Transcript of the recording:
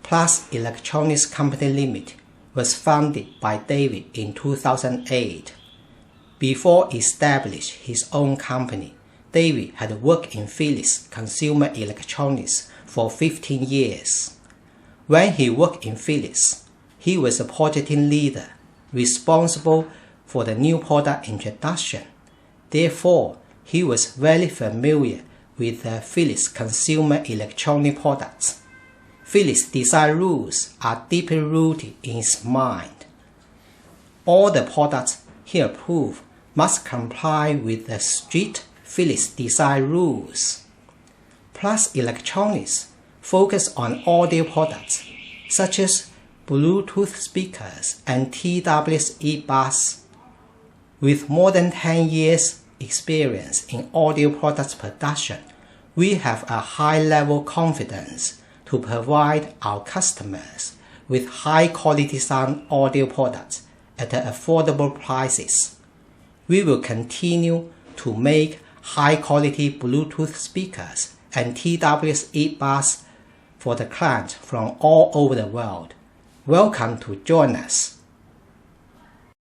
Plus Electronics Company Limited was founded by David in 2008. Before establishing his own company, David had worked in Philips Consumer Electronics for 15 years. When he worked in Philips, he was a project team leader responsible for the new product introduction. Therefore, he was very familiar with the Philips consumer electronic products. Philips design rules are deeply rooted in his mind. All the products he approved must comply with the strict Philips design rules. Plus Electronics focus on audio products such as Bluetooth speakers and TWS eBuds. With more than 10 years experience in audio products production, we have a high level confidence to provide our customers with high quality sound audio products at affordable prices. We will continue to make high quality Bluetooth speakers and TWS eBuds for the clients from all over the world. Welcome to join us.